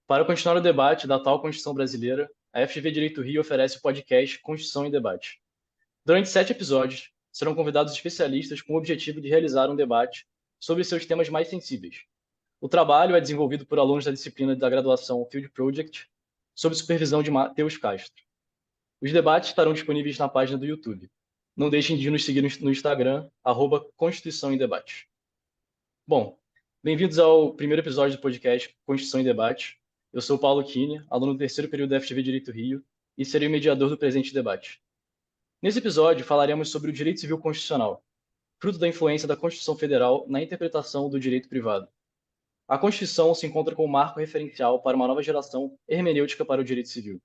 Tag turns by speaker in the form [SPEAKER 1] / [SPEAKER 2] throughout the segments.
[SPEAKER 1] Para continuar o debate da atual Constituição brasileira, a FGV Direito Rio oferece o podcast Constituição em Debate. Durante 7 episódios, serão convidados especialistas com o objetivo de realizar um debate sobre seus temas mais sensíveis. O trabalho é desenvolvido por alunos da disciplina da graduação Field Project, sob supervisão de Matheus Castro. Os debates estarão disponíveis na página do YouTube. Não deixem de nos seguir no Instagram, @Constituição em Debate. Bom, bem-vindos ao primeiro episódio do podcast Constituição em Debate. Eu sou o Paulo Kine, aluno do terceiro período da FGV Direito Rio, e serei o mediador do presente debate. Nesse episódio, falaremos sobre o direito civil constitucional, fruto da influência da Constituição Federal na interpretação do direito privado. A Constituição se encontra como marco referencial para uma nova geração hermenêutica para o direito civil.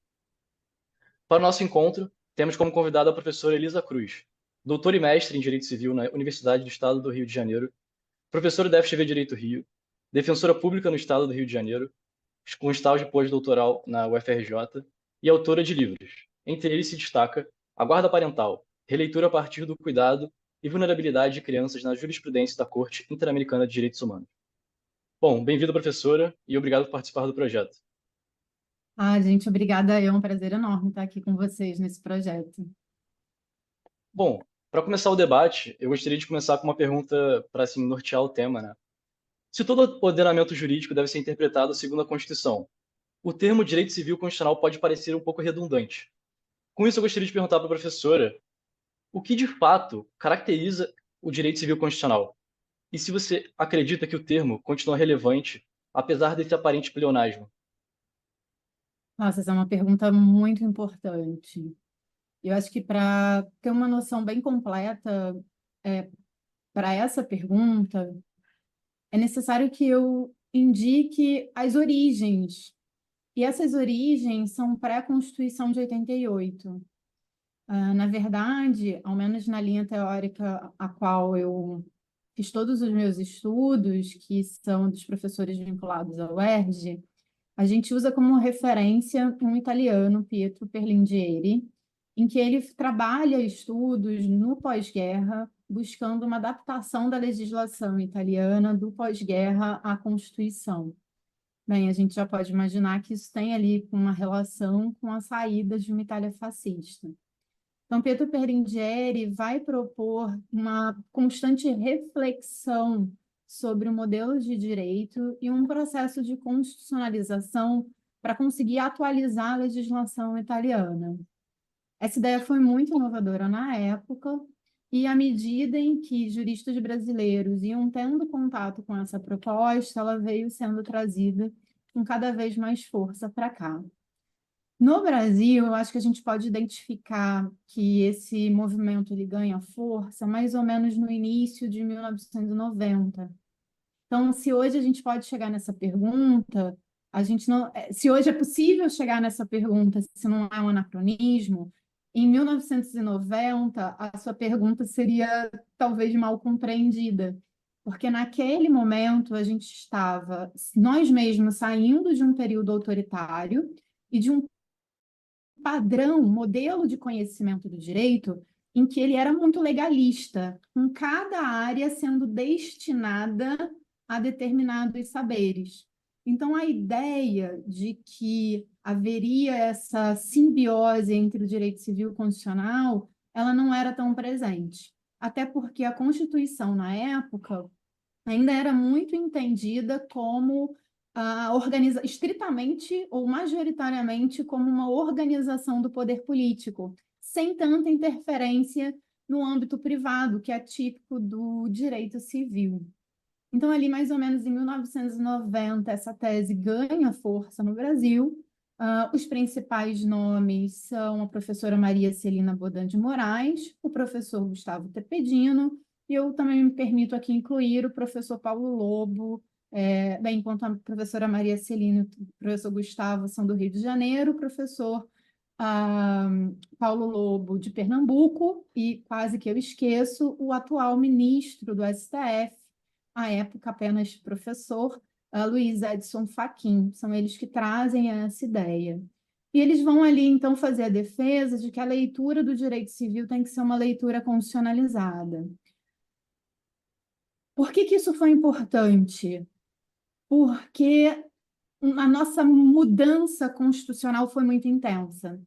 [SPEAKER 1] Para o nosso encontro, temos como convidada a professora Elisa Cruz, doutora e mestre em Direito Civil na Universidade do Estado do Rio de Janeiro, professora da FGV Direito Rio, defensora pública no Estado do Rio de Janeiro, com estágio pós-doutoral na UFRJ e autora de livros. Entre eles se destaca A Guarda Parental, releitura a partir do cuidado e vulnerabilidade de crianças na jurisprudência da Corte Interamericana de Direitos Humanos. Bom, bem-vinda, professora, e obrigado por participar do projeto.
[SPEAKER 2] Gente, obrigada. É um prazer enorme estar aqui com vocês nesse projeto.
[SPEAKER 1] Bom, para começar o debate, eu gostaria de começar com uma pergunta para assim, nortear o tema, né? Se todo ordenamento jurídico deve ser interpretado segundo a Constituição, o termo direito civil constitucional pode parecer um pouco redundante. Com isso, eu gostaria de perguntar para a professora o que de fato caracteriza o direito civil constitucional e se você acredita que o termo continua relevante apesar desse aparente pleonasmo.
[SPEAKER 2] Nossa, essa é uma pergunta muito importante. Eu acho que para ter uma noção bem completa para essa pergunta, é necessário que eu indique as origens. E essas origens são pré-Constituição de 88. Na verdade, ao menos na linha teórica a qual eu fiz todos os meus estudos, que são dos professores vinculados ao UERJ, a gente usa como referência um italiano, Pietro Perlingieri, em que ele trabalha estudos no pós-guerra, buscando uma adaptação da legislação italiana do pós-guerra à Constituição. Bem, a gente já pode imaginar que isso tem ali uma relação com a saída de uma Itália fascista. Então, Pietro Perlingieri vai propor uma constante reflexão sobre o modelo de direito e um processo de constitucionalização para conseguir atualizar a legislação italiana. Essa ideia foi muito inovadora na época, e à medida em que juristas brasileiros iam tendo contato com essa proposta, ela veio sendo trazida com cada vez mais força para cá. No Brasil, eu acho que a gente pode identificar que esse movimento ele ganha força mais ou menos no início de 1990. Então, se hoje a gente pode chegar nessa pergunta, a gente não, se hoje é possível chegar nessa pergunta, se não é um anacronismo, em 1990 a sua pergunta seria talvez mal compreendida, porque naquele momento a gente estava nós mesmos saindo de um período autoritário e de um padrão, modelo de conhecimento do direito, em que ele era muito legalista, com cada área sendo destinada a determinados saberes. Então, a ideia de que haveria essa simbiose entre o direito civil e o constitucional, ela não era tão presente. Até porque a Constituição, na época, ainda era muito entendida como estritamente ou majoritariamente como uma organização do poder político, sem tanta interferência no âmbito privado, que é típico do direito civil. Então, ali mais ou menos em 1990, essa tese ganha força no Brasil. Os principais nomes são a professora Maria Celina Bodan de Moraes, o professor Gustavo Tepedino, e eu também me permito aqui incluir o professor Paulo Lobo, bem, enquanto a professora Maria Celina e o professor Gustavo são do Rio de Janeiro, o professor Paulo Lobo de Pernambuco, e quase que eu esqueço, o atual ministro do STF, à época apenas professor, Luiz Edson Fachin. São eles que trazem essa ideia. E eles vão ali, então, fazer a defesa de que a leitura do direito civil tem que ser uma leitura constitucionalizada. Por que isso foi importante? Porque a nossa mudança constitucional foi muito intensa.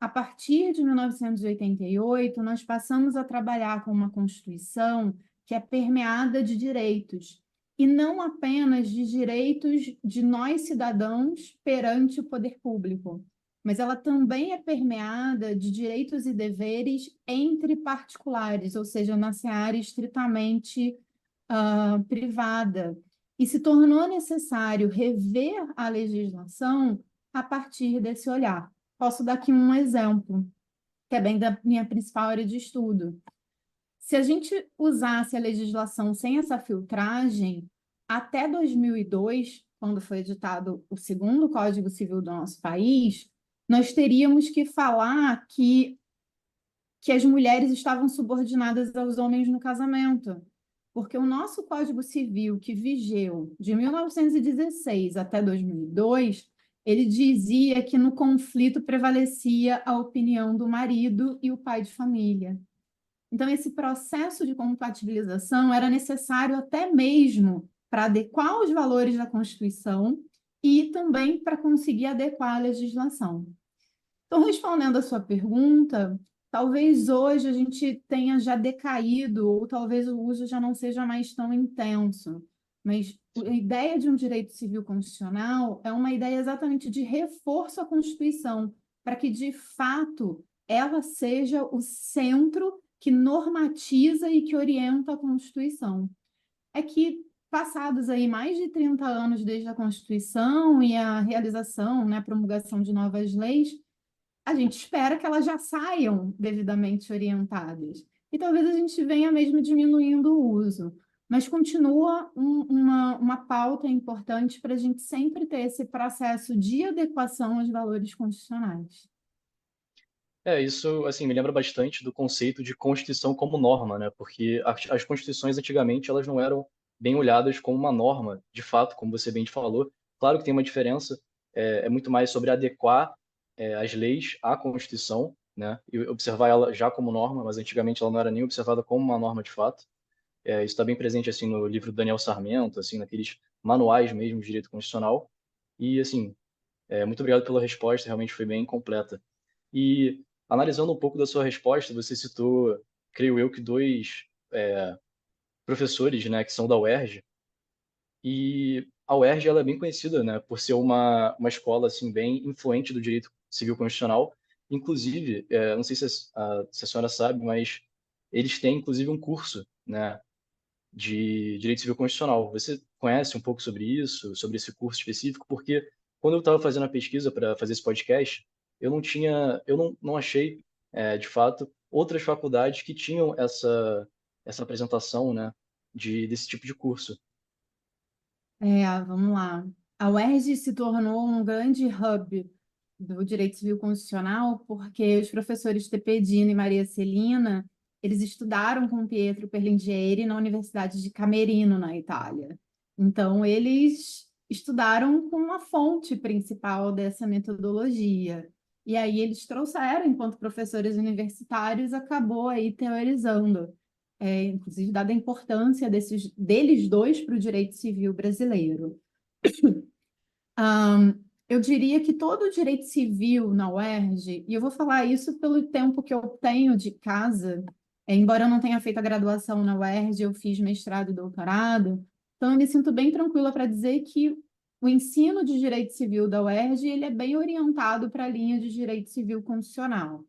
[SPEAKER 2] A partir de 1988, nós passamos a trabalhar com uma Constituição que é permeada de direitos, e não apenas de direitos de nós cidadãos perante o poder público, mas ela também é permeada de direitos e deveres entre particulares, ou seja, na seara estritamente privada. E se tornou necessário rever a legislação a partir desse olhar. Posso dar aqui um exemplo, que é bem da minha principal área de estudo. Se a gente usasse a legislação sem essa filtragem, até 2002, quando foi editado o segundo Código Civil do nosso país, nós teríamos que falar que as mulheres estavam subordinadas aos homens no casamento, porque o nosso Código Civil, que vigeu de 1916 até 2002, ele dizia que no conflito prevalecia a opinião do marido e o pai de família. Então, esse processo de compatibilização era necessário até mesmo para adequar os valores da Constituição e também para conseguir adequar a legislação. Então, respondendo a sua pergunta, talvez hoje a gente tenha já decaído, ou talvez o uso já não seja mais tão intenso, mas a ideia de um direito civil constitucional é uma ideia exatamente de reforço à Constituição, para que, de fato, ela seja o centro que normatiza e que orienta a Constituição. É que, passados aí mais de 30 anos desde a Constituição e a realização, né, a promulgação de novas leis, a gente espera que elas já saiam devidamente orientadas. E talvez a gente venha mesmo diminuindo o uso, mas continua uma pauta importante para a gente sempre ter esse processo de adequação aos valores constitucionais.
[SPEAKER 1] Isso, assim, me lembra bastante do conceito de Constituição como norma, né? Porque as constituições antigamente elas não eram bem olhadas como uma norma, de fato, como você bem falou. Claro que tem uma diferença, é muito mais sobre adequar as leis à Constituição, né? E observar ela já como norma, mas antigamente ela não era nem observada como uma norma de fato. Isso está bem presente assim no livro do Daniel Sarmento, assim, naqueles manuais mesmo de direito constitucional. E assim, muito obrigado pela resposta, realmente foi bem completa. E analisando um pouco da sua resposta, você citou, creio eu, que dois professores, né, que são da UERJ, e a UERJ ela é bem conhecida, né, por ser uma escola assim bem influente do direito civil constitucional. Inclusive, não sei se a senhora sabe, mas eles têm inclusive um curso, né, de direito civil constitucional. Você conhece um pouco sobre isso, sobre esse curso específico? Porque quando eu estava fazendo a pesquisa para fazer esse podcast, eu não achei, de fato, outras faculdades que tinham essa apresentação, né, desse tipo de curso.
[SPEAKER 2] Vamos lá. A UERJ se tornou um grande hub do direito civil constitucional porque os professores Tepedino e Maria Celina, eles estudaram com Pietro Perlingieri na Universidade de Camerino, na Itália. Então, eles estudaram com a fonte principal dessa metodologia. E aí eles trouxeram, enquanto professores universitários, acabou aí teorizando inclusive dada a importância deles dois para o direito civil brasileiro. Eu diria que todo o direito civil na UERJ, e eu vou falar isso pelo tempo que eu tenho de casa, embora eu não tenha feito a graduação na UERJ, eu fiz mestrado e doutorado, então eu me sinto bem tranquila para dizer que o ensino de direito civil da UERJ ele é bem orientado para a linha de direito civil constitucional.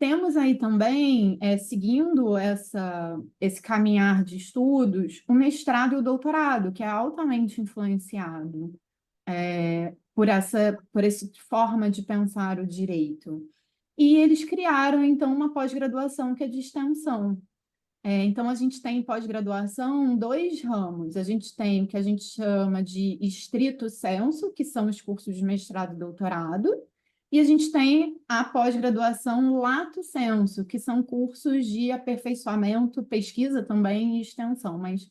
[SPEAKER 2] Temos aí também, seguindo esse caminhar de estudos, o mestrado e o doutorado, que é altamente influenciado por essa forma de pensar o direito. E eles criaram, então, uma pós-graduação que é de extensão. Então, a gente tem em pós-graduação dois ramos. A gente tem o que a gente chama de estrito sensu, que são os cursos de mestrado e doutorado, e a gente tem a pós-graduação lato sensu, que são cursos de aperfeiçoamento, pesquisa também e extensão, mas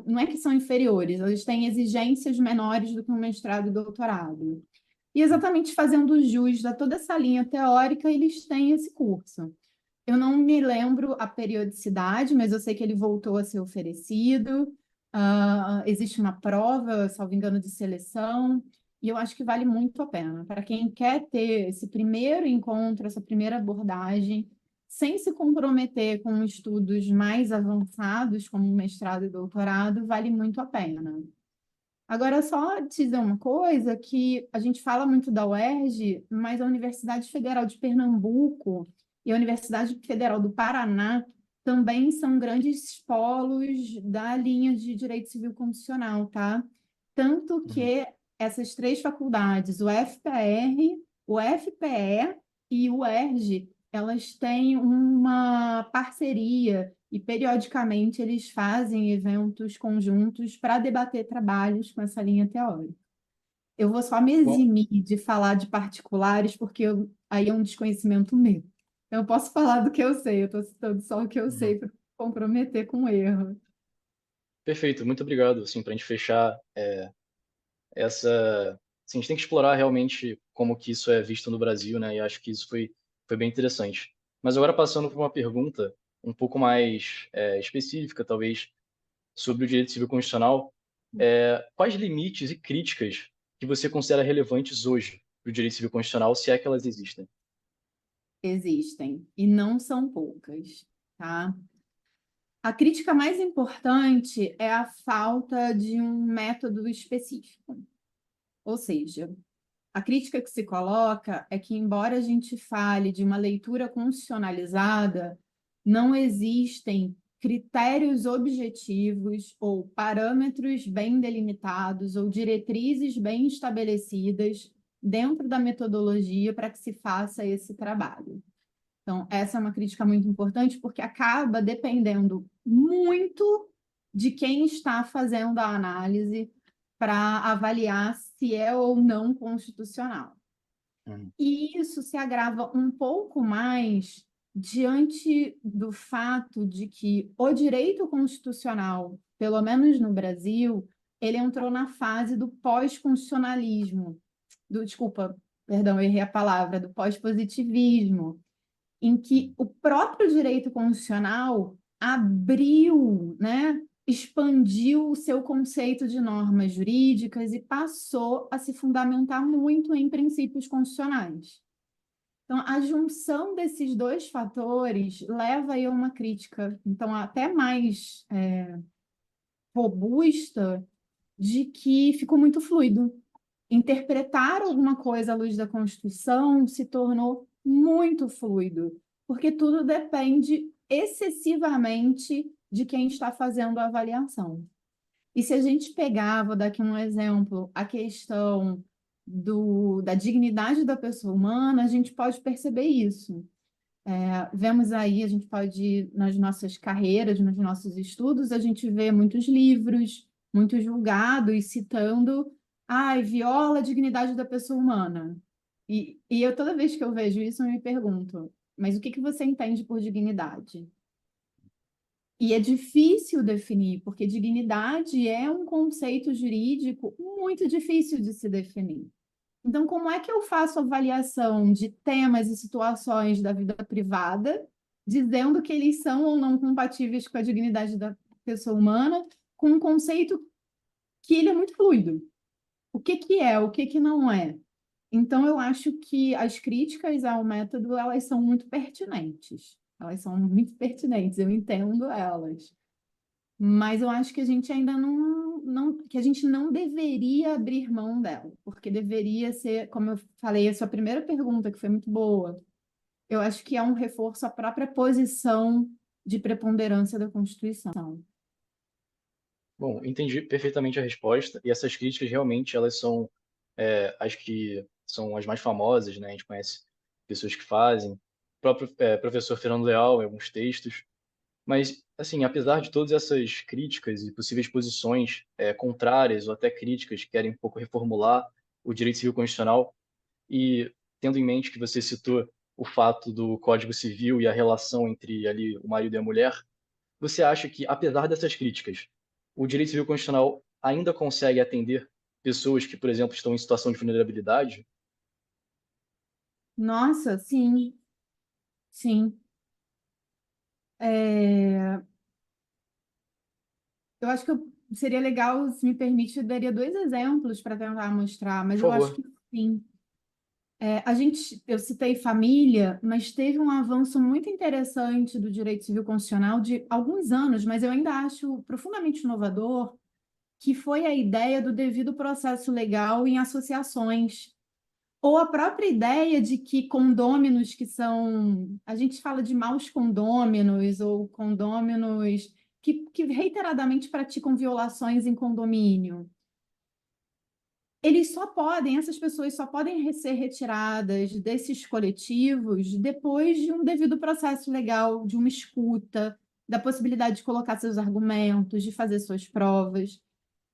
[SPEAKER 2] não é que são inferiores, eles têm exigências menores do que um mestrado e doutorado. E exatamente fazendo jus a toda essa linha teórica, eles têm esse curso. Eu não me lembro a periodicidade, mas eu sei que ele voltou a ser oferecido. existe uma prova, salvo engano, de seleção, e eu acho que vale muito a pena. Para quem quer ter esse primeiro encontro, essa primeira abordagem, sem se comprometer com estudos mais avançados, como mestrado e doutorado, vale muito a pena. Agora, só te dizer uma coisa, que a gente fala muito da UERJ, mas a Universidade Federal de Pernambuco e a Universidade Federal do Paraná também são grandes polos da linha de Direito Civil Constitucional, tá? Tanto
[SPEAKER 1] Uhum.
[SPEAKER 2] que essas três faculdades, o FPR, o FPE e o UERJ, elas têm uma parceria e periodicamente eles fazem eventos conjuntos para debater trabalhos com essa linha teórica. Eu vou só me
[SPEAKER 1] Bom,
[SPEAKER 2] eximir de falar de particulares, porque aí é um desconhecimento meu. Eu posso falar do que eu sei, eu estou citando só o que eu
[SPEAKER 1] uhum.
[SPEAKER 2] sei para comprometer com erro.
[SPEAKER 1] Perfeito, muito obrigado. Assim, para a gente fechar essa, assim, a gente tem que explorar realmente como que isso é visto no Brasil, né? E acho que isso foi bem interessante. Mas agora passando para uma pergunta um pouco mais específica, talvez, sobre o direito civil constitucional, quais limites e críticas que você considera relevantes hoje para o direito civil constitucional, se é que elas existem?
[SPEAKER 2] Existem, e não são poucas, tá? A crítica mais importante é a falta de um método específico. Ou seja, a crítica que se coloca é que, embora a gente fale de uma leitura constitucionalizada, não existem critérios objetivos ou parâmetros bem delimitados ou diretrizes bem estabelecidas dentro da metodologia para que se faça esse trabalho. Então, essa é uma crítica muito importante porque acaba dependendo muito de quem está fazendo a análise para avaliar se é ou não constitucional.
[SPEAKER 1] Uhum.
[SPEAKER 2] E isso se agrava um pouco mais diante do fato de que o direito constitucional, pelo menos no Brasil, ele entrou na fase do pós-constitucionalismo, desculpa, perdão, eu errei a palavra, do pós-positivismo, em que o próprio direito constitucional abriu, né, expandiu o seu conceito de normas jurídicas e passou a se fundamentar muito em princípios constitucionais. Então, a junção desses dois fatores leva aí a uma crítica, então, até mais robusta, de que ficou muito fluido. Interpretar alguma coisa à luz da Constituição se tornou muito fluido, porque tudo depende excessivamente de quem está fazendo a avaliação. E se a gente pegar, vou dar aqui um exemplo, a questão da dignidade da pessoa humana, a gente pode perceber isso. Vemos aí, a gente pode, nas nossas carreiras, nos nossos estudos, a gente vê muitos livros, muitos julgados citando, ai, viola a dignidade da pessoa humana. E eu, toda vez que eu vejo isso, eu me pergunto, mas o que que você entende por dignidade? E é difícil definir, porque dignidade é um conceito jurídico muito difícil de se definir. Então, como é que eu faço avaliação de temas e situações da vida privada, dizendo que eles são ou não compatíveis com a dignidade da pessoa humana, com um conceito que ele é muito fluido? O que que é, o que que não é? Então, eu acho que as críticas ao método, elas são muito pertinentes. Elas são muito pertinentes, eu entendo elas. Mas eu acho que a gente ainda que a gente não deveria abrir mão dela, porque deveria ser, como eu falei, a sua primeira pergunta, que foi muito boa, eu acho que é um reforço à própria posição de preponderância da Constituição.
[SPEAKER 1] Bom, entendi perfeitamente a resposta, e essas críticas realmente elas são as que são as mais famosas, né? A gente conhece pessoas que fazem, o próprio professor Fernando Leal, em alguns textos, mas, assim, apesar de todas essas críticas e possíveis posições contrárias ou até críticas que querem um pouco reformular o direito civil constitucional, e tendo em mente que você citou o fato do Código Civil e a relação entre ali o marido e a mulher, você acha que, apesar dessas críticas, o direito civil constitucional ainda consegue atender pessoas que, por exemplo, estão em situação de vulnerabilidade?
[SPEAKER 2] Nossa, sim, sim. É, eu acho que seria legal, se me permite, eu daria dois exemplos para tentar mostrar,
[SPEAKER 1] Por
[SPEAKER 2] mas eu acho
[SPEAKER 1] favor.
[SPEAKER 2] que sim. Eu citei família, mas teve um avanço muito interessante do direito civil constitucional de alguns anos, mas eu ainda acho profundamente inovador, que foi a ideia do devido processo legal em associações. Ou a própria ideia de que condôminos que são, a gente fala de maus condôminos ou condôminos que reiteradamente praticam violações em condomínio. Essas pessoas só podem ser retiradas desses coletivos depois de um devido processo legal, de uma escuta, da possibilidade de colocar seus argumentos, de fazer suas provas.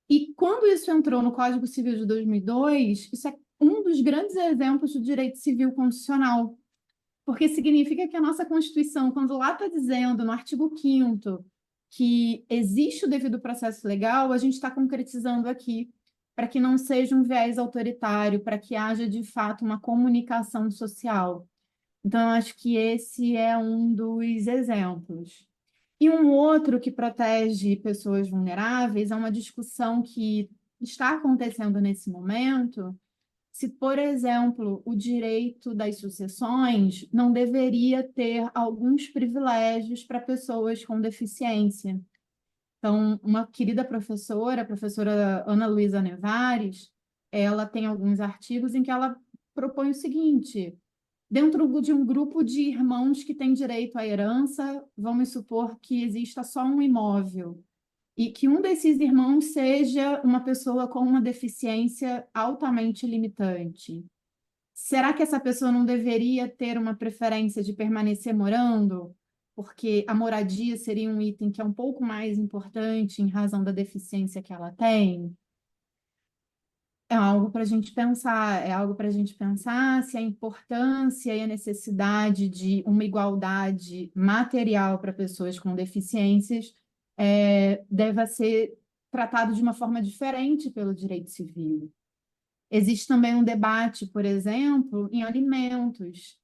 [SPEAKER 2] E quando isso entrou no Código Civil de 2002, isso é um dos grandes exemplos do direito civil constitucional, porque significa que a nossa Constituição, quando lá está dizendo, no artigo 5º, que existe o devido processo legal, a gente está concretizando aqui, para que não seja um viés autoritário, para que haja, de fato, uma comunicação social. Então, eu acho que esse é um dos exemplos. E um outro que protege pessoas vulneráveis é uma discussão que está acontecendo nesse momento, se, por exemplo, o direito das sucessões não deveria ter alguns privilégios para pessoas com deficiência. Então, uma querida professora, a professora Ana Luísa Nevares, ela tem alguns artigos em que ela propõe o seguinte: dentro de um grupo de irmãos que têm direito à herança, vamos supor que exista só um imóvel e que um desses irmãos seja uma pessoa com uma deficiência altamente limitante. Será que essa pessoa não deveria ter uma preferência de permanecer morando? Porque a moradia seria um item que é um pouco mais importante em razão da deficiência que ela tem? É algo para a gente pensar, é algo para a gente pensar se a importância e a necessidade de uma igualdade material para pessoas com deficiências deve ser tratado de uma forma diferente pelo direito civil. Existe também um debate, por exemplo, em alimentos.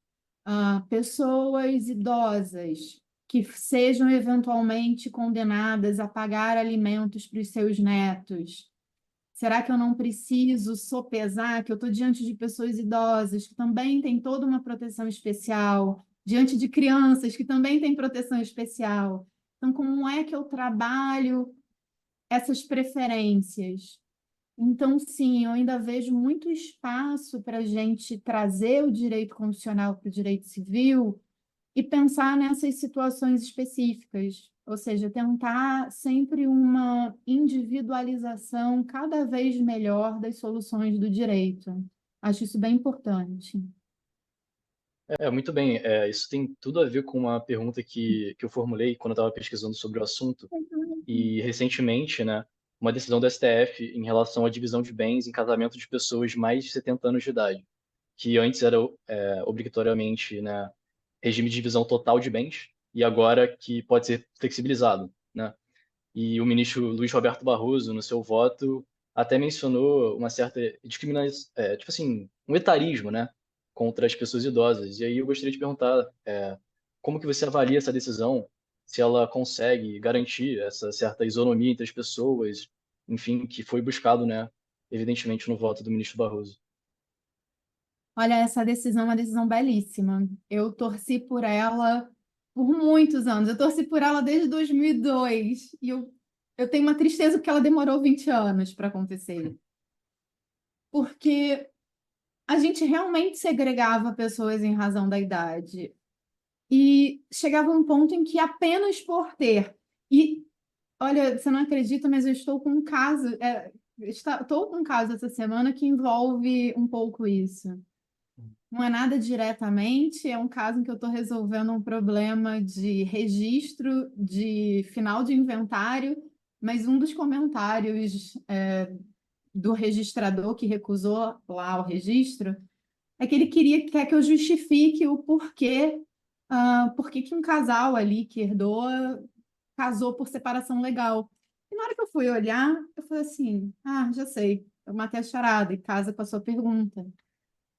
[SPEAKER 2] Pessoas idosas que sejam eventualmente condenadas a pagar alimentos para os seus netos. Será que eu não preciso sopesar que eu estou diante de pessoas idosas que também têm toda uma proteção especial, diante de crianças que também têm proteção especial? Então, como é que eu trabalho essas preferências? Então, sim, eu ainda vejo muito espaço para a gente trazer o direito constitucional para o direito civil e pensar nessas situações específicas, ou seja, tentar sempre uma individualização cada vez melhor das soluções do direito. Acho isso bem importante.
[SPEAKER 1] Muito bem. Isso tem tudo a ver com uma pergunta que eu formulei quando eu estava pesquisando sobre o assunto. E, recentemente, né, uma decisão do STF em relação à divisão de bens em casamento de pessoas de mais de 70 anos de idade, que antes era obrigatoriamente, né, regime de divisão total de bens, e agora que pode ser flexibilizado, né? E o ministro Luiz Roberto Barroso, no seu voto, até mencionou uma certa discriminação, tipo assim, um etarismo, né, contra as pessoas idosas. E aí eu gostaria de perguntar, como que você avalia essa decisão, se ela consegue garantir essa certa isonomia entre as pessoas, enfim, que foi buscado, né, evidentemente no voto do ministro Barroso.
[SPEAKER 2] Olha, essa decisão é uma decisão belíssima. Eu torci por ela por muitos anos. Eu torci por ela desde 2002. Eu tenho uma tristeza porque ela demorou 20 anos para acontecer. Porque a gente realmente segregava pessoas em razão da idade. E chegava um ponto em que apenas por ter. E, olha, você não acredita, mas eu estou com um caso. Estou com um caso essa semana que envolve um pouco isso. Não é nada diretamente, é um caso em que eu estou resolvendo um problema de registro de final de inventário, mas um dos comentários do registrador que recusou lá o registro é que ele quer que eu justifique o porquê, por que que um casal ali que herdou casou por separação legal. E na hora que eu fui olhar, eu falei assim, já sei, eu matei a charada e casa com a sua pergunta.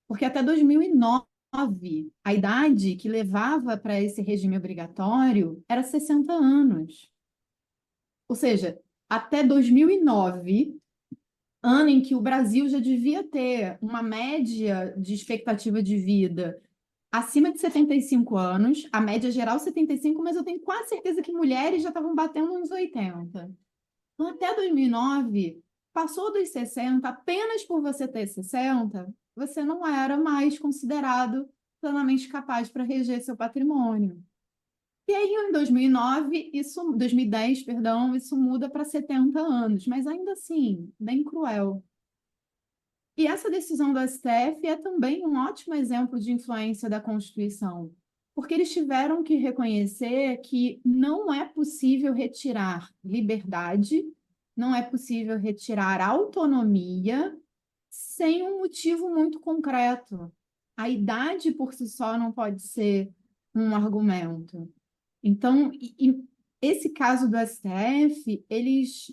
[SPEAKER 2] Porque até 2009, a idade que levava para esse regime obrigatório era 60 anos. Ou seja, até 2009, ano em que o Brasil já devia ter uma média de expectativa de vida acima de 75 anos, a média geral 75, mas eu tenho quase certeza que mulheres já estavam batendo uns 80. Então, até 2009, passou dos 60, apenas por você ter 60, você não era mais considerado plenamente capaz para reger seu patrimônio. E aí, em 2009, 2010, perdão, isso muda para 70 anos, mas ainda assim, bem cruel. E essa decisão do STF é também um ótimo exemplo de influência da Constituição, porque eles tiveram que reconhecer que não é possível retirar liberdade, não é possível retirar autonomia sem um motivo muito concreto. A idade por si só não pode ser um argumento. Então, esse caso do STF, eles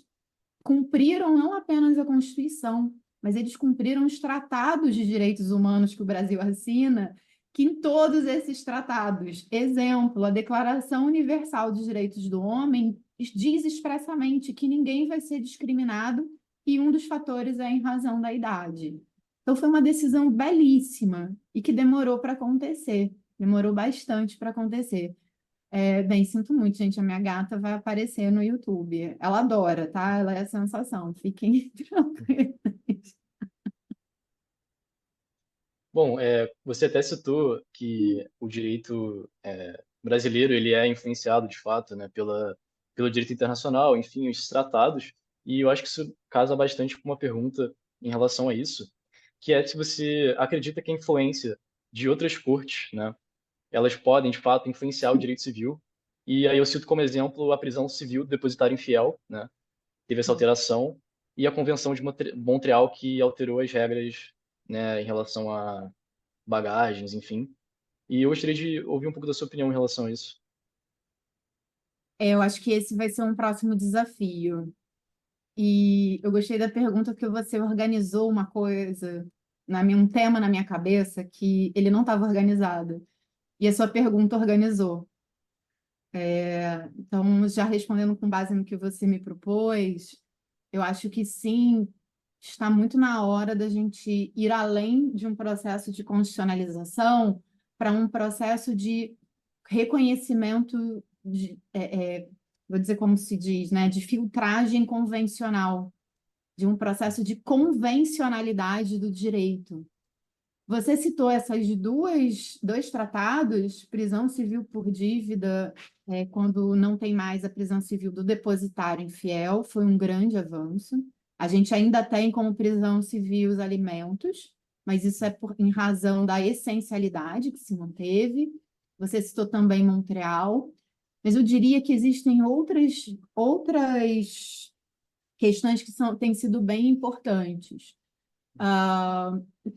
[SPEAKER 2] cumpriram não apenas a Constituição, mas eles cumpriram os tratados de direitos humanos que o Brasil assina, que em todos esses tratados, exemplo, a Declaração Universal de Direitos do Homem diz expressamente que ninguém vai ser discriminado e um dos fatores é em razão da idade. Então, foi uma decisão belíssima e que demorou para acontecer, demorou bastante para acontecer. Bem, sinto muito, gente. A minha gata vai aparecer no YouTube. Ela adora, tá? Ela é a sensação. Fiquem tranquilos.
[SPEAKER 1] Bom, você até citou que o direito brasileiro ele é influenciado de fato, né, pelo direito internacional, enfim, os tratados. E eu acho que isso casa bastante com uma pergunta em relação a isso, que é se você acredita que a influência de outras cortes, né, elas podem de fato influenciar o direito civil. E aí eu cito como exemplo a prisão civil do depositário infiel, né, teve essa alteração, e a Convenção de Montreal, que alterou as regras, né, em relação a bagagens, enfim. E eu gostaria de ouvir um pouco da sua opinião em relação a isso.
[SPEAKER 2] Eu acho que esse vai ser um próximo desafio. E eu gostei da pergunta porque você organizou uma coisa, um tema na minha cabeça que ele não estava organizado. E a sua pergunta organizou. Então, já respondendo com base no que você me propôs, eu acho que sim, está muito na hora da gente ir além de um processo de constitucionalização para um processo de reconhecimento, vou dizer como se diz, né, de filtragem convencional, de um processo de convencionalidade do direito. Você citou essas dois tratados, prisão civil por dívida, quando não tem mais a prisão civil do depositário infiel, foi um grande avanço. A gente ainda tem como prisão civil os alimentos, mas isso é em razão da essencialidade que se manteve. Você citou também Montreal, mas eu diria que existem outras questões que têm sido bem importantes.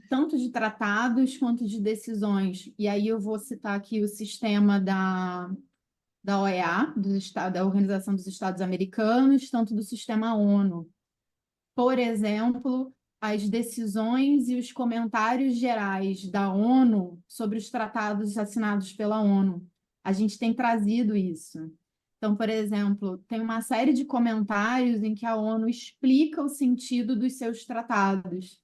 [SPEAKER 2] Tanto de tratados quanto de decisões. E aí eu vou citar aqui o sistema da OEA, da Organização dos Estados Americanos, tanto do sistema ONU. Por exemplo, as decisões e os comentários gerais da ONU sobre os tratados assinados pela ONU. A gente tem trazido isso. Então, por exemplo, tem uma série de comentários em que a ONU explica o sentido dos seus tratados.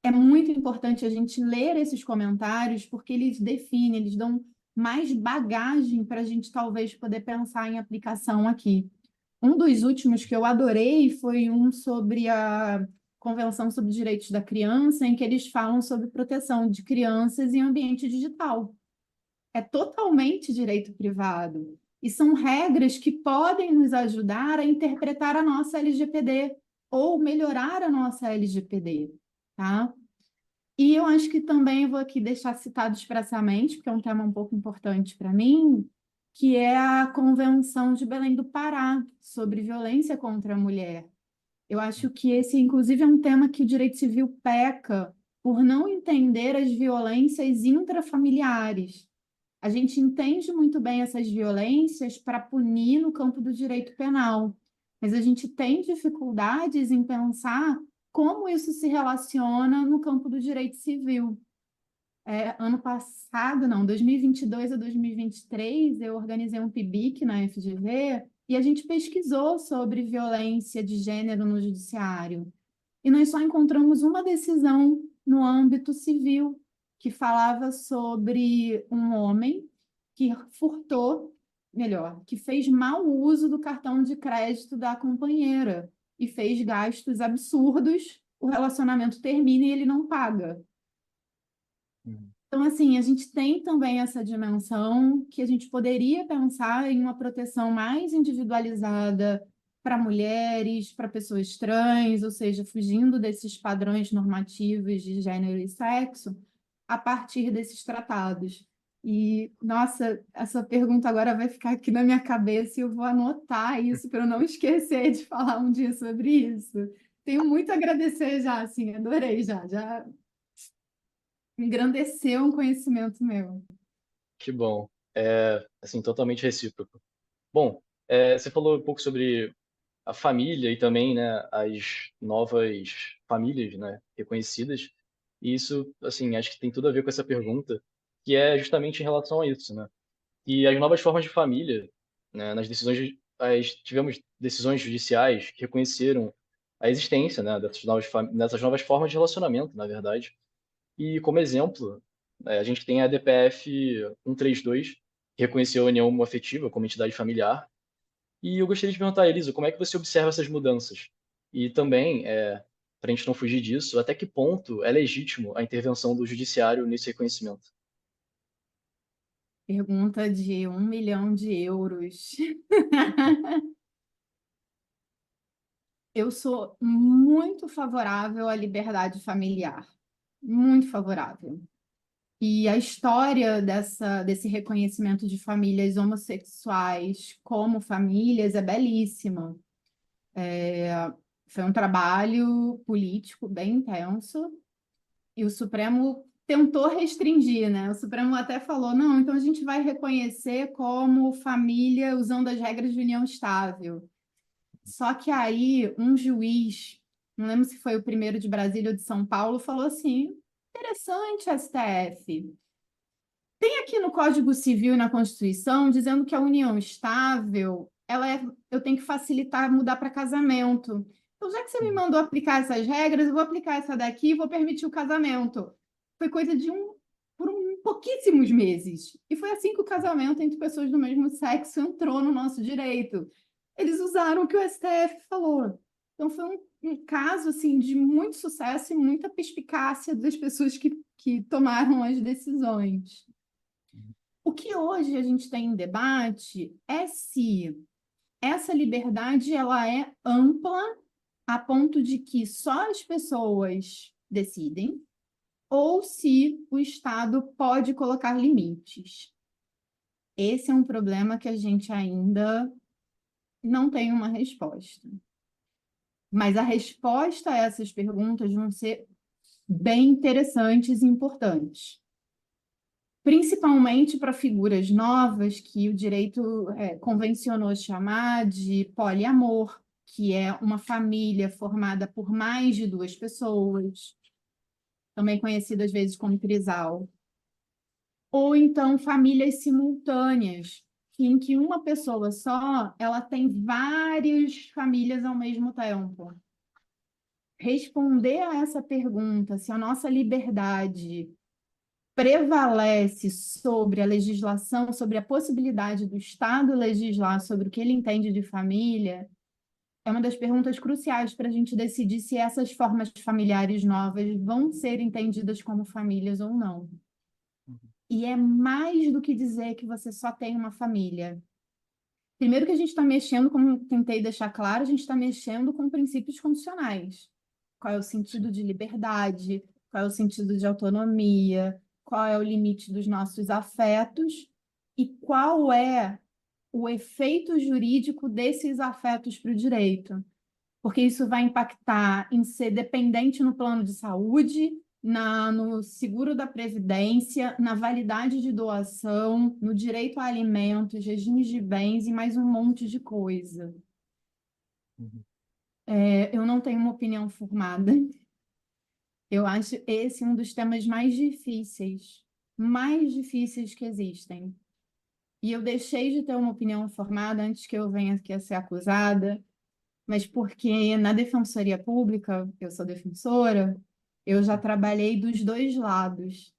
[SPEAKER 2] É muito importante a gente ler esses comentários, porque eles definem, eles dão mais bagagem para a gente talvez poder pensar em aplicação aqui. Um dos últimos que eu adorei foi um sobre a Convenção sobre os Direitos da Criança, em que eles falam sobre proteção de crianças em ambiente digital. É totalmente direito privado. E são regras que podem nos ajudar a interpretar a nossa LGPD ou melhorar a nossa LGPD, tá? E eu acho que também vou aqui deixar citado expressamente, porque é um tema um pouco importante para mim, que é a Convenção de Belém do Pará sobre violência contra a mulher. Eu acho que esse, inclusive, é um tema que o direito civil peca por não entender as violências intrafamiliares. A gente entende muito bem essas violências para punir no campo do direito penal, mas a gente tem dificuldades em pensar como isso se relaciona no campo do direito civil. Ano passado, não, 2022 a 2023, eu organizei um PIBIC na FGV E a gente pesquisou sobre violência de gênero no judiciário. E nós só encontramos uma decisão no âmbito civil que falava sobre um homem que furtou, melhor, que fez mau uso do cartão de crédito da companheira e fez gastos absurdos, o relacionamento termina e ele não paga.
[SPEAKER 1] Uhum.
[SPEAKER 2] Então, assim, a gente tem também essa dimensão que a gente poderia pensar em uma proteção mais individualizada para mulheres, para pessoas trans, ou seja, fugindo desses padrões normativos de gênero e sexo, a partir desses tratados. E, nossa, essa pergunta agora vai ficar aqui na minha cabeça e eu vou anotar isso para eu não esquecer de falar um dia sobre isso. Tenho muito a agradecer já, assim, adorei já engrandeceu um conhecimento meu.
[SPEAKER 1] Que bom. Assim, totalmente recíproco. Bom, você falou um pouco sobre a família e também, né, as novas famílias, né, reconhecidas. E isso, assim, acho que tem tudo a ver com essa pergunta, que é justamente em relação a isso, né? E as novas formas de família, né, nas decisões, tivemos decisões judiciais que reconheceram a existência, né, dessas novas formas de relacionamento, na verdade. E como exemplo, a gente tem a DPF 132, que reconheceu a união homoafetiva como entidade familiar. E eu gostaria de perguntar, Elisa, como é que você observa essas mudanças? E também, para a gente não fugir disso, até que ponto é legítimo a intervenção do judiciário nesse reconhecimento?
[SPEAKER 2] Pergunta de 1 milhão de euros. Eu sou muito favorável à liberdade familiar, muito favorável. E a história desse reconhecimento de famílias homossexuais como famílias é belíssima. Foi um trabalho político bem intenso, e o Supremo tentou restringir, né? O Supremo até falou, não, então a gente vai reconhecer como família usando as regras de união estável. Só que aí um juiz, não lembro se foi o primeiro de Brasília ou de São Paulo, falou assim, interessante, STF. Tem aqui no Código Civil e na Constituição dizendo que a união estável, eu tenho que facilitar mudar para casamento. Então, já que você me mandou aplicar essas regras, eu vou aplicar essa daqui e vou permitir o casamento. Foi coisa de pouquíssimos meses. E foi assim que o casamento entre pessoas do mesmo sexo entrou no nosso direito. Eles usaram o que o STF falou. Então, foi um caso assim, de muito sucesso e muita perspicácia das pessoas que tomaram as decisões. O que hoje a gente tem em debate é se essa liberdade ela é ampla a ponto de que só as pessoas decidem, ou se o Estado pode colocar limites. Esse é um problema que a gente ainda não tem uma resposta. Mas a resposta a essas perguntas vão ser bem interessantes e importantes. Principalmente para figuras novas que o direito convencionou chamar de poliamor, que é uma família formada por mais de duas pessoas, também conhecida às vezes como trisal. Ou então famílias simultâneas, em que uma pessoa só, ela tem várias famílias ao mesmo tempo. Responder a essa pergunta, se a nossa liberdade prevalece sobre a legislação, sobre a possibilidade do Estado legislar sobre o que ele entende de família, é uma das perguntas cruciais para a gente decidir se essas formas familiares novas vão ser entendidas como famílias ou não. E é mais do que dizer que você só tem uma família. Primeiro que a gente está mexendo, como tentei deixar claro, a gente está mexendo com princípios constitucionais. Qual é o sentido
[SPEAKER 1] Sim.
[SPEAKER 2] de liberdade? Qual é o sentido de autonomia? Qual é o limite dos nossos afetos? E qual é o efeito jurídico desses afetos para o direito? Porque isso vai impactar em ser dependente no plano de saúde, no seguro da previdência, na validade de doação, no direito a alimentos, regimes de bens e mais um monte de coisa.
[SPEAKER 1] Uhum.
[SPEAKER 2] Eu não tenho uma opinião formada. Eu acho esse um dos temas mais difíceis que existem. e eu deixei de ter uma opinião formada antes que eu venha aqui a ser acusada, mas porque na Defensoria Pública, eu sou defensora, eu já trabalhei dos dois lados.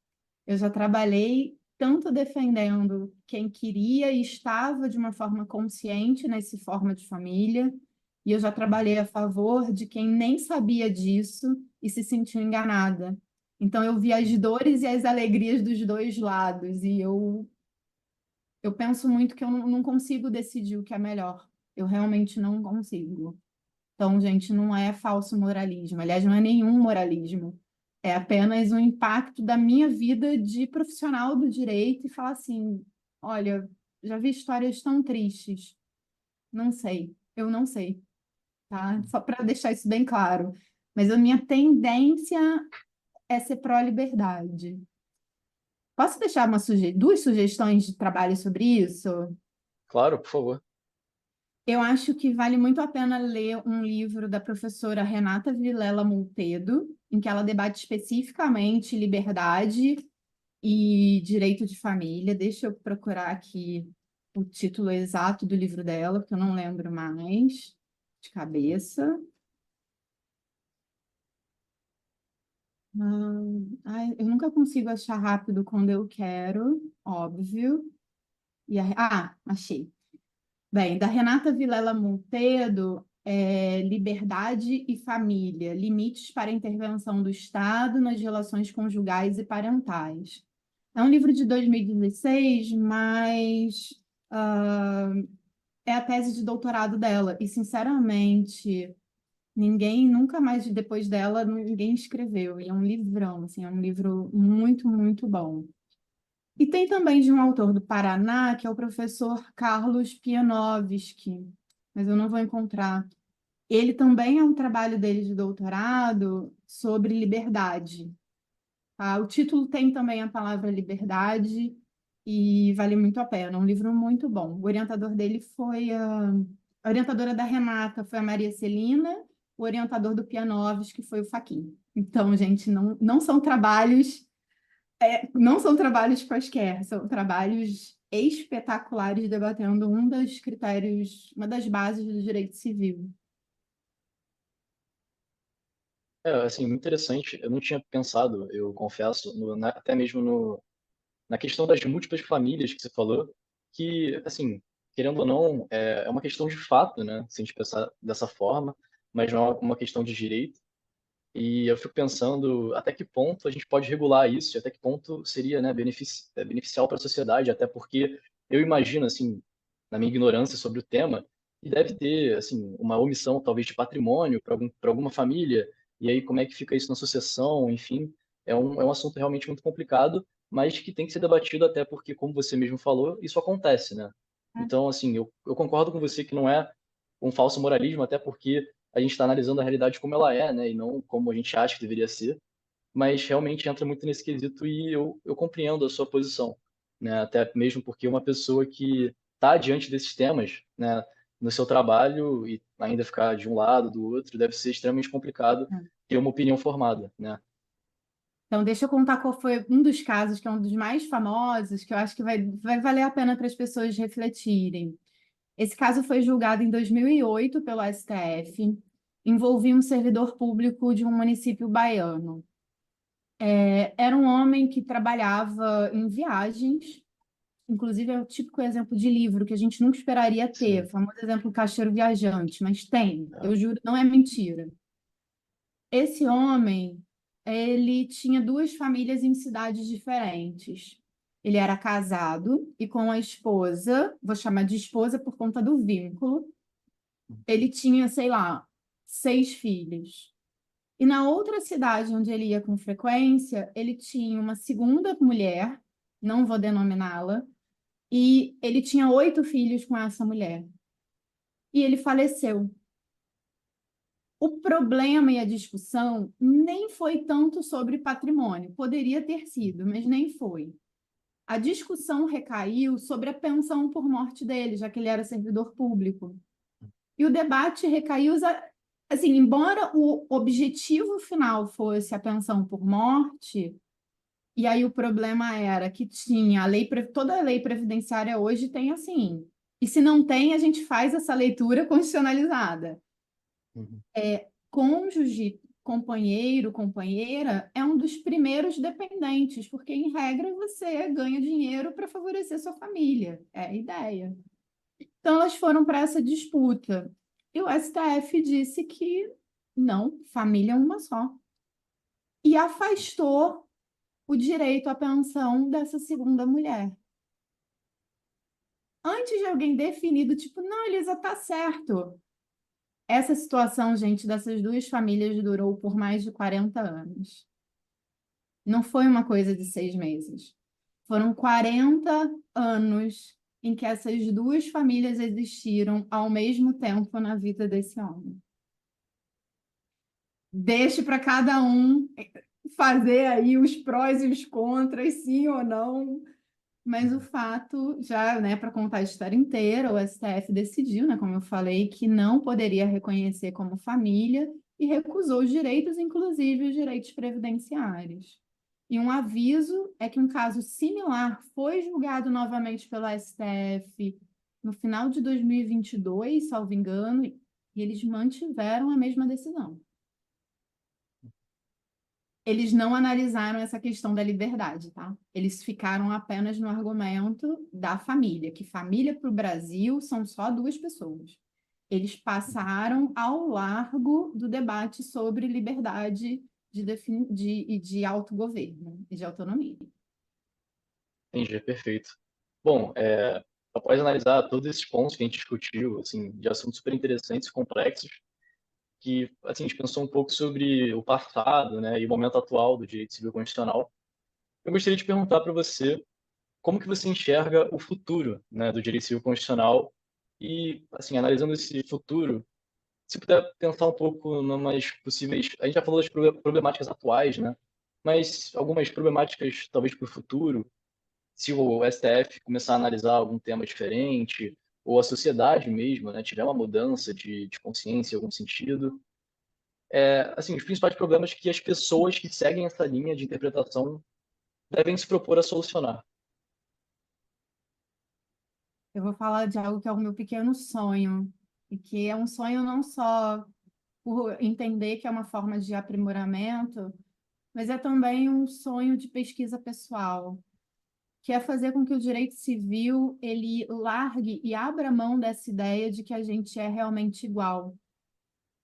[SPEAKER 2] Eu já trabalhei tanto defendendo quem queria e estava de uma forma consciente nesse forma de família, e eu já trabalhei a favor de quem nem sabia disso e se sentiu enganada. Então, eu vi as dores e as alegrias dos dois lados, e eu penso muito que eu não consigo decidir o que é melhor. Eu realmente não consigo. Então, gente, não é falso moralismo. Aliás, não é nenhum moralismo. É apenas um impacto da minha vida de profissional do direito e falar assim: olha, já vi histórias tão tristes. Não sei, eu não sei, tá? Só para deixar isso bem claro. Mas a minha tendência é ser pró-liberdade. Posso deixar duas sugestões de trabalho sobre isso?
[SPEAKER 1] Claro, por favor.
[SPEAKER 2] Eu acho que vale muito a pena ler um livro da professora Renata Vilela Montedo, em que ela debate especificamente liberdade e direito de família. Deixa eu procurar aqui o título exato do livro dela, porque eu não lembro mais de cabeça. Ai, eu nunca consigo achar rápido quando eu quero, óbvio. Achei. Bem, da Renata Vilela Montedo, Liberdade e Família, Limites para a Intervenção do Estado nas Relações Conjugais e Parentais. É um livro de 2016, mas ah, é a tese de doutorado dela. E, sinceramente, ninguém, nunca mais depois dela, ninguém escreveu. E é um livrão, assim, é um livro muito, muito bom. E tem também de um autor do Paraná, que é o professor Carlos Pianovski, mas eu não vou encontrar. Ele também é um trabalho dele de doutorado sobre liberdade. Tá? O título tem também a palavra liberdade e vale muito a pena. É um livro muito bom. O orientador dele foi a orientadora da Renata foi a Maria Celina, o orientador do Pianovski foi o Faquin. Então, gente, não são trabalhos não são trabalhos quaisquer, são trabalhos espetaculares debatendo um dos critérios, uma das bases do direito civil.
[SPEAKER 1] Assim, muito interessante. Eu não tinha pensado, eu confesso, até mesmo na questão das múltiplas famílias que você falou, que, assim, querendo ou não, é uma questão de fato, né? Se a gente pensar dessa forma, mas não é uma questão de direito. E eu fico pensando até que ponto a gente pode regular isso, e até que ponto seria, né, beneficial para a sociedade, até porque eu imagino, assim, na minha ignorância sobre o tema, que deve ter, assim, uma omissão talvez de patrimônio para alguma família, e aí como é que fica isso na sucessão, enfim, é um assunto realmente muito complicado, mas que tem que ser debatido até porque, como você mesmo falou, isso acontece, né? Então, assim, eu concordo com você que não é um falso moralismo, até porque a gente está analisando a realidade como ela é, né, e não como a gente acha que deveria ser, mas realmente entra muito nesse quesito e eu compreendo a sua posição, né, até mesmo porque uma pessoa que está diante desses temas, né, no seu trabalho e ainda ficar de um lado, do outro, deve ser extremamente complicado ter uma opinião formada, né.
[SPEAKER 2] Então, deixa eu contar qual foi um dos casos, que é um dos mais famosos, que eu acho que vai valer a pena para as pessoas refletirem. Esse caso foi julgado em 2008 pelo STF, envolvia um servidor público de um município baiano. Era um homem que trabalhava em viagens. Inclusive, é o típico exemplo de livro que a gente nunca esperaria ter, o
[SPEAKER 1] Sim.
[SPEAKER 2] famoso exemplo Caixeiro Viajante, mas tem,
[SPEAKER 1] É.
[SPEAKER 2] eu juro, não é mentira. Esse homem, ele tinha duas famílias em cidades diferentes. Ele era casado e com a esposa, vou chamar de esposa por conta do vínculo, ele tinha, sei lá, 6 filhos. E na outra cidade onde ele ia com frequência, ele tinha uma segunda mulher, não vou denominá-la, e ele tinha 8 filhos com essa mulher. E ele faleceu. O problema e a discussão nem foi tanto sobre patrimônio, poderia ter sido, mas nem foi. A discussão recaiu sobre a pensão por morte dele, já que ele era servidor público. E o debate recaiu, assim, embora o objetivo final fosse a pensão por morte, E aí o problema era que tinha toda a lei previdenciária hoje tem assim. E se não tem, a gente faz essa leitura constitucionalizada.
[SPEAKER 1] Uhum.
[SPEAKER 2] Cônjuge, companheiro, companheira é um dos primeiros dependentes, porque em regra você ganha dinheiro para favorecer sua família. É a ideia. Então elas foram para essa disputa. E o STF disse que não, família é uma só. E afastou o direito à pensão dessa segunda mulher. Antes de alguém definir do tipo, não, Elisa, tá certo. Essa situação, gente, dessas duas famílias durou por mais de 40 anos. Não foi uma coisa de 6 meses. Foram 40 anos em que essas duas famílias existiram ao mesmo tempo na vida desse homem. Deixe para cada um fazer aí os prós e os contras, sim ou não. Mas o fato, já, né, para contar a história inteira, o STF decidiu, né, como eu falei, que não poderia reconhecer como família e recusou os direitos, inclusive os direitos previdenciários. E um aviso é que um caso similar foi julgado novamente pelo STF no final de 2022, salvo engano, e eles mantiveram a mesma decisão. Eles não analisaram essa questão da liberdade, tá? Eles ficaram apenas no argumento da família, que família para o Brasil são só duas pessoas. Eles passaram ao largo do debate sobre liberdade de autogoverno e de autonomia.
[SPEAKER 1] Entendi, perfeito. Bom, após analisar todos esses pontos que a gente discutiu, assim, de assuntos super interessantes e complexos, que assim, a gente pensou um pouco sobre o passado, né, e o momento atual do direito civil constitucional, eu gostaria de perguntar para você como que você enxerga o futuro, né, do direito civil constitucional e, assim, analisando esse futuro, se puder pensar um pouco numas possíveis... A gente já falou das problemáticas atuais, né, mas algumas problemáticas talvez para o futuro, se o STF começar a analisar algum tema diferente, ou a sociedade mesmo, né, tiver uma mudança de consciência em algum sentido, assim, os principais problemas que as pessoas que seguem essa linha de interpretação devem se propor a solucionar.
[SPEAKER 2] Eu vou falar de algo que é o meu pequeno sonho, e que é um sonho não só por entender que é uma forma de aprimoramento, mas é também um sonho de pesquisa pessoal, que é fazer com que o direito civil ele largue e abra mão dessa ideia de que a gente é realmente igual.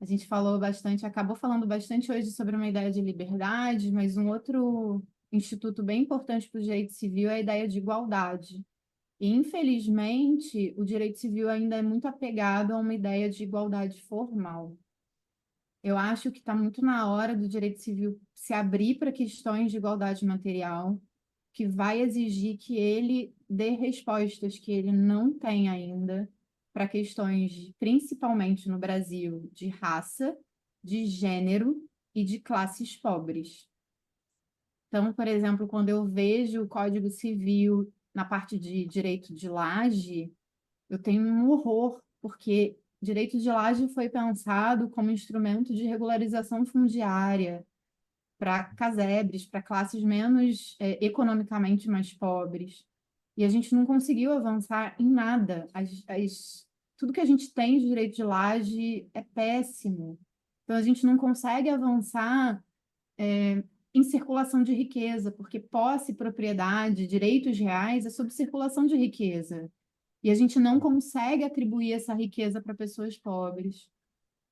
[SPEAKER 2] A gente falou bastante, acabou falando bastante hoje sobre uma ideia de liberdade, mas um outro instituto bem importante para o direito civil é a ideia de igualdade. E, infelizmente, o direito civil ainda é muito apegado a uma ideia de igualdade formal. Eu acho que está muito na hora do direito civil se abrir para questões de igualdade material, que vai exigir que ele dê respostas que ele não tem ainda para questões, principalmente no Brasil, de raça, de gênero e de classes pobres. Então, por exemplo, quando eu vejo o Código Civil na parte de direito de laje, eu tenho um horror, porque direito de laje foi pensado como instrumento de regularização fundiária para casebres, para classes menos economicamente mais pobres. E a gente não conseguiu avançar em nada. Tudo que a gente tem de direito de laje é péssimo. Então, a gente não consegue avançar em circulação de riqueza, porque posse, propriedade, direitos reais é sobre circulação de riqueza. E a gente não consegue atribuir essa riqueza para pessoas pobres.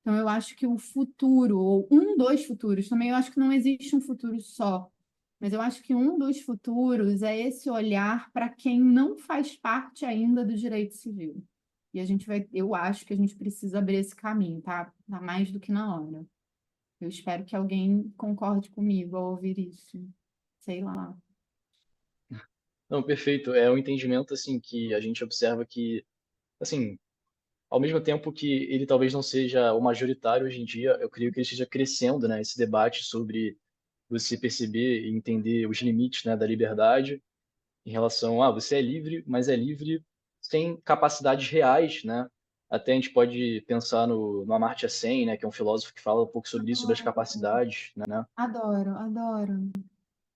[SPEAKER 2] Então, eu acho que o futuro, ou um dos futuros, também eu acho que não existe um futuro só, mas eu acho que um dos futuros é esse olhar para quem não faz parte ainda do direito civil. E a gente vai, eu acho que a gente precisa abrir esse caminho, tá? Tá mais do que na hora. Eu espero que alguém concorde comigo ao ouvir isso. Sei lá.
[SPEAKER 1] Não, perfeito. É um entendimento assim que a gente observa que, assim, ao mesmo tempo que ele talvez não seja o majoritário hoje em dia, eu creio que ele esteja crescendo, né, esse debate sobre você perceber e entender os limites, né, da liberdade em relação a você é livre, mas é livre sem capacidades reais, né? Até a gente pode pensar no Amartya Sen, né, que é um filósofo que fala um pouco sobre isso, sobre as capacidades, né?
[SPEAKER 2] Adoro, adoro.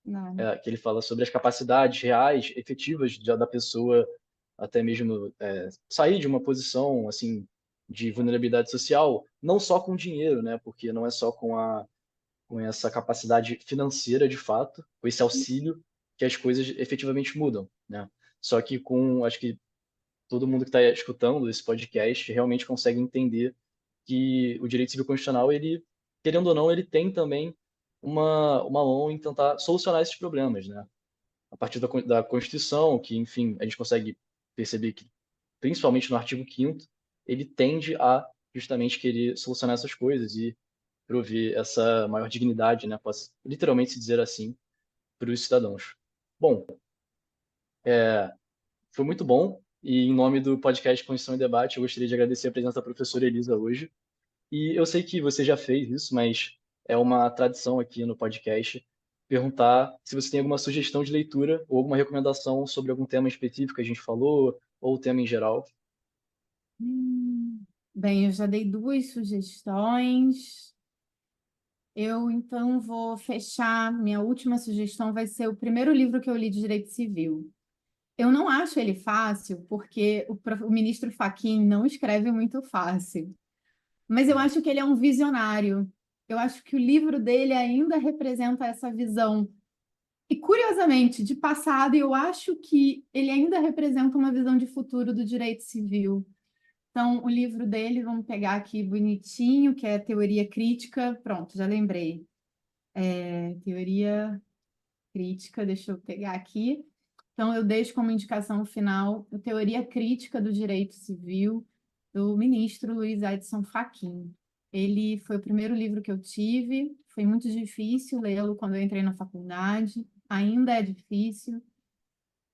[SPEAKER 2] Não.
[SPEAKER 1] que ele fala sobre as capacidades reais, efetivas da pessoa, até mesmo sair de uma posição assim de vulnerabilidade social, não só com dinheiro, né? Porque não é só com essa capacidade financeira de fato, com esse auxílio, que as coisas efetivamente mudam, né? Só que acho que todo mundo que está escutando esse podcast realmente consegue entender que o direito civil constitucional, ele, querendo ou não, ele tem também uma mão em tentar solucionar esses problemas, né? A partir da Constituição, que, enfim, a gente consegue perceber que, principalmente no artigo 5º, ele tende a justamente querer solucionar essas coisas e prover essa maior dignidade, né? Posso literalmente se dizer assim, para os cidadãos. Bom, foi muito bom. E em nome do podcast Constituição e Debate, eu gostaria de agradecer a presença da professora Elisa hoje. E eu sei que você já fez isso, mas é uma tradição aqui no podcast perguntar se você tem alguma sugestão de leitura ou alguma recomendação sobre algum tema específico que a gente falou, ou o tema em geral.
[SPEAKER 2] Bem, eu já dei duas sugestões. Eu então vou fechar. Minha última sugestão vai ser o primeiro livro que eu li de Direito Civil. Eu não acho ele fácil, porque o ministro Fachin não escreve muito fácil. Mas eu acho que ele é um visionário. Eu acho que o livro dele ainda representa essa visão. E, curiosamente, de passado, eu acho que ele ainda representa uma visão de futuro do direito civil. Então, o livro dele, vamos pegar aqui bonitinho, que é Teoria Crítica. Pronto, já lembrei. Teoria Crítica, deixa eu pegar aqui. Então, eu deixo como indicação final a Teoria Crítica do Direito Civil, do ministro Luiz Edson Fachin. Ele foi o primeiro livro que eu tive, foi muito difícil lê-lo quando eu entrei na faculdade, ainda é difícil,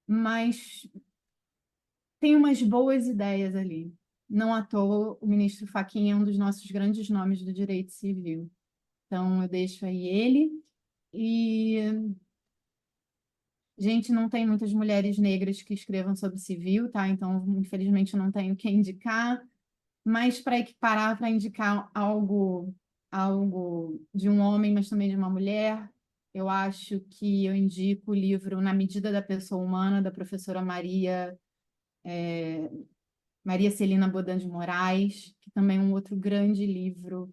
[SPEAKER 2] mas tem umas boas ideias ali. Não à toa, o ministro Fachin é um dos nossos grandes nomes do direito civil. Então, eu deixo aí ele. E, gente, não tem muitas mulheres negras que escrevam sobre civil, tá? Então, infelizmente, não tenho quem indicar. Mas para equiparar, para indicar algo de um homem, mas também de uma mulher, eu acho que eu indico o livro Na Medida da Pessoa Humana, da professora Maria Celina Bodan de Moraes, que também é um outro grande livro,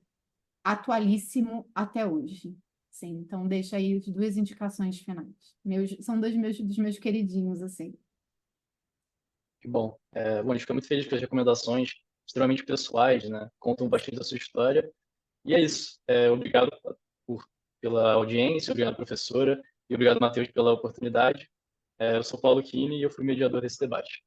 [SPEAKER 2] atualíssimo até hoje. Sim, então deixa aí as duas indicações finais. São dos meus queridinhos, assim.
[SPEAKER 1] Que bom. Bom, a gente fica muito feliz com as recomendações extremamente pessoais, né? Contam bastante da sua história. E é isso. Obrigado pela audiência, obrigado, professora, e obrigado, Matheus, pela oportunidade. Eu sou Paulo Kini e eu fui mediador desse debate.